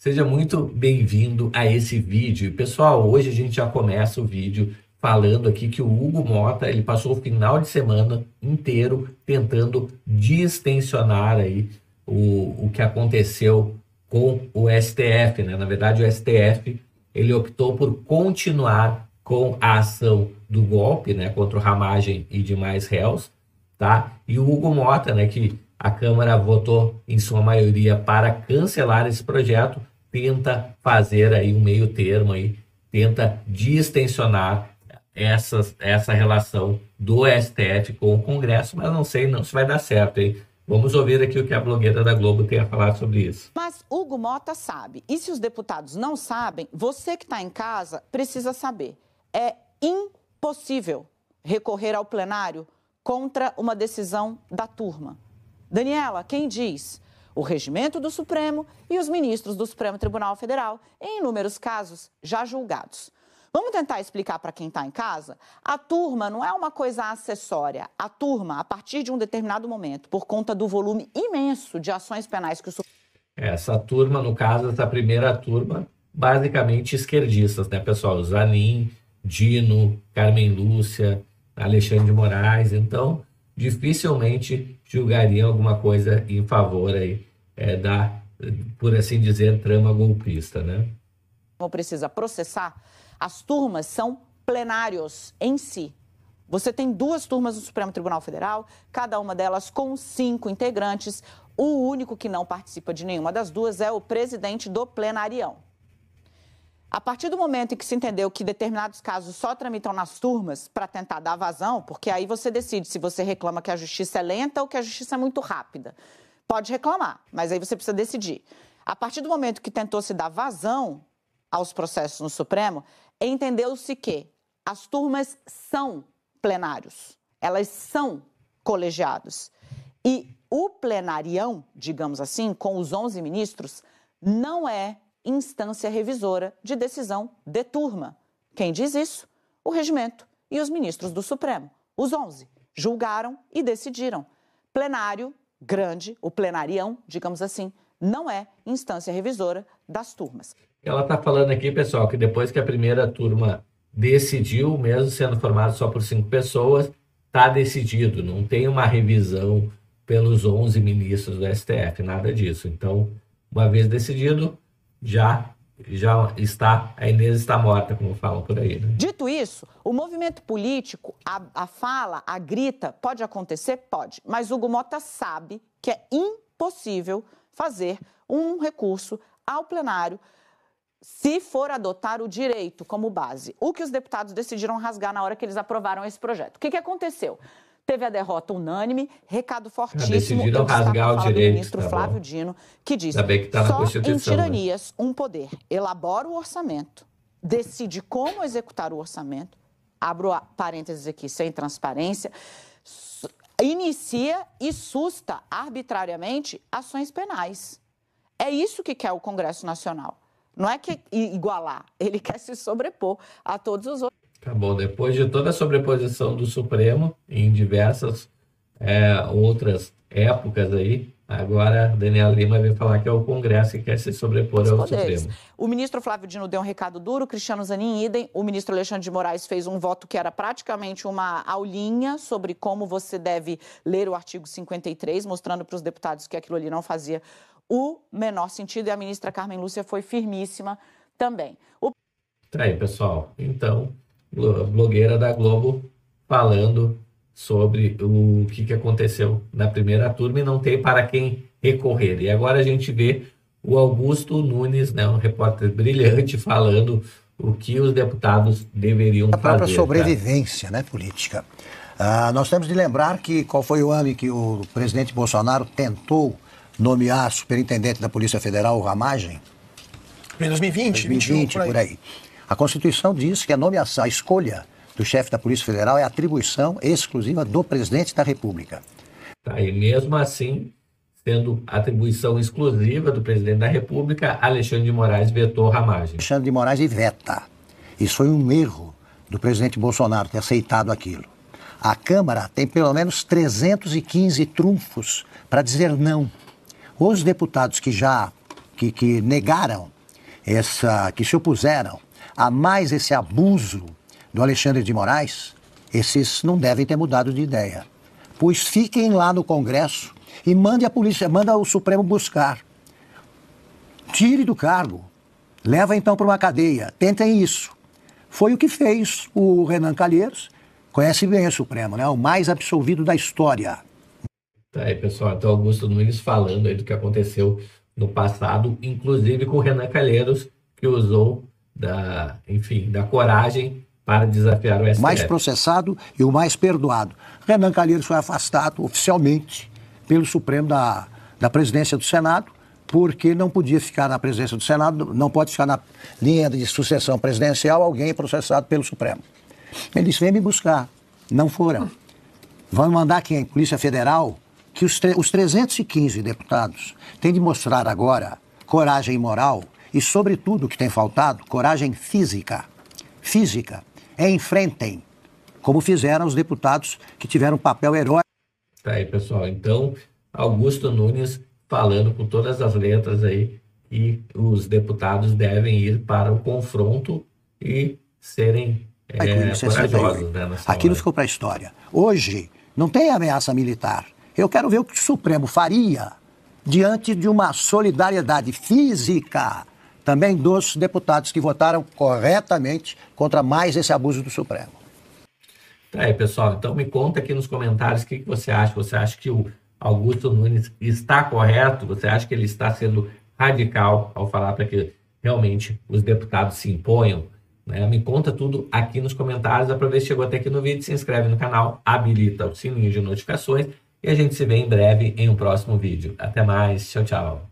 Seja muito bem-vindo a esse vídeo. Pessoal, hoje a gente já começa o vídeo falando aqui que o Hugo Motta, ele passou o final de semana inteiro tentando distensionar aí o que aconteceu com o STF, né? Na verdade, o STF, ele optou por continuar com a ação do golpe, né, contra o Ramagem e demais réus, tá? E o Hugo Motta, né, que a Câmara votou em sua maioria para cancelar esse projeto, tenta fazer aí um meio termo aí, tenta distensionar essa relação do STF com o Congresso, mas não sei não se vai dar certo, hein? Vamos ouvir aqui o que a blogueira da Globo tem a falar sobre isso. Mas Hugo Motta sabe, e se os deputados não sabem, você que está em casa precisa saber. É impossível recorrer ao plenário contra uma decisão da turma. Daniela, quem diz? O regimento do Supremo e os ministros do Supremo Tribunal Federal, em inúmeros casos já julgados. Vamos tentar explicar para quem está em casa? A turma não é uma coisa acessória. A turma, a partir de um determinado momento, por conta do volume imenso de ações penais que o Supremo... Essa turma, no caso, essa primeira turma, basicamente esquerdistas, né, pessoal? Zanin, Dino, Carmen Lúcia, Alexandre de Moraes. Então, dificilmente julgariam alguma coisa em favor aí, da, por assim dizer, trama golpista, né? Não precisa processar. As turmas são plenários em si. Você tem duas turmas do Supremo Tribunal Federal, cada uma delas com 5 integrantes. O único que não participa de nenhuma das duas é o presidente do plenarião. A partir do momento em que se entendeu que determinados casos só tramitam nas turmas para tentar dar vazão, porque aí você decide se você reclama que a justiça é lenta ou que a justiça é muito rápida. Pode reclamar, mas aí você precisa decidir. A partir do momento que tentou se dar vazão aos processos no Supremo, entendeu-se que as turmas são plenários, elas são colegiados. E o plenarião, digamos assim, com os 11 ministros, não é instância revisora de decisão de turma. Quem diz isso? O regimento e os ministros do Supremo. Os 11 julgaram e decidiram. Plenário grande, o plenarião, digamos assim, não é instância revisora das turmas. Ela está falando aqui, pessoal, que depois que a primeira turma decidiu, mesmo sendo formada só por 5 pessoas, está decidido, não tem uma revisão pelos 11 ministros do STF, nada disso. Então, uma vez decidido, já está, a Inês está morta, como falam por aí, né? Dito isso, o movimento político, a fala, a grita, pode acontecer? Pode. Mas Hugo Motta sabe que é impossível fazer um recurso ao plenário se for adotar o direito como base. O que os deputados decidiram rasgar na hora que eles aprovaram esse projeto. O que aconteceu? Teve a derrota unânime, recado fortíssimo. Decidiram rasgar o direito, do ministro Flávio Dino, que disse, só em tiranias um poder elabora o orçamento, decide como executar o orçamento, abro parênteses aqui, sem transparência, inicia e susta arbitrariamente ações penais. É isso que quer o Congresso Nacional. Não é que igualar, ele quer se sobrepor a todos os outros. Tá bom, depois de toda a sobreposição do Supremo em diversas outras épocas aí, agora Daniela Lima vem falar que é o Congresso que quer se sobrepor ao Supremo. O ministro Flávio Dino deu um recado duro, Cristiano Zanin idem, o ministro Alexandre de Moraes fez um voto que era praticamente uma aulinha sobre como você deve ler o artigo 53, mostrando para os deputados que aquilo ali não fazia o menor sentido, e a ministra Carmen Lúcia foi firmíssima também. Tá aí, pessoal. Então, blogueira da Globo falando sobre o que aconteceu na primeira turma e não tem para quem recorrer. E agora a gente vê o Augusto Nunes, né, um repórter brilhante, falando o que os deputados deveriam fazer. A própria sobrevivência, né, política. Nós temos de lembrar que qual foi o ano em que o presidente Bolsonaro tentou nomear superintendente da Polícia Federal, o Ramagem? Em 2020, 2020, por aí. A Constituição diz que a nomeação, a escolha do chefe da Polícia Federal é atribuição exclusiva do presidente da República. Tá, e mesmo assim, sendo atribuição exclusiva do presidente da República, Alexandre de Moraes vetou Ramagem. Alexandre de Moraes veta. Isso foi um erro do presidente Bolsonaro ter aceitado aquilo. A Câmara tem pelo menos 315 trunfos para dizer não. Os deputados que já que negaram, que se opuseram a mais esse abuso do Alexandre de Moraes, esses não devem ter mudado de ideia. Pois fiquem lá no Congresso e mande a polícia, manda o Supremo buscar. Tire do cargo, leva então para uma cadeia, tentem isso. Foi o que fez o Renan Calheiros, conhece bem o Supremo, né? O mais absolvido da história. Tá aí, pessoal, então Augusto Nunes falando aí do que aconteceu no passado, inclusive com o Renan Calheiros, que usou da coragem para desafiar o STF. O mais processado e o mais perdoado. Renan Calheiros foi afastado oficialmente pelo Supremo da presidência do Senado, porque não podia ficar na presidência do Senado, não pode ficar na linha de sucessão presidencial alguém processado pelo Supremo. Ele disse, vem me buscar. Não foram. Vão mandar quem? Polícia Federal, que os 315 deputados têm de mostrar agora coragem moral e, sobretudo, o que tem faltado, coragem física. Física. Enfrentem, como fizeram os deputados que tiveram um papel heróico. Tá aí, pessoal. Então, Augusto Nunes falando com todas as letras aí que os deputados devem ir para o confronto e serem corajosos, né, Aquilo ficou para a história. Hoje, não tem ameaça militar. Eu quero ver o que o Supremo faria diante de uma solidariedade física também dos deputados que votaram corretamente contra mais esse abuso do Supremo. Tá aí, pessoal. Então me conta aqui nos comentários o que você acha. Você acha que o Augusto Nunes está correto? Você acha que ele está sendo radical ao falar para que realmente os deputados se imponham? Né? Me conta tudo aqui nos comentários. Aproveita que chegou até aqui no vídeo, se inscreve no canal, habilita o sininho de notificações e a gente se vê em breve em um próximo vídeo. Até mais. Tchau, tchau.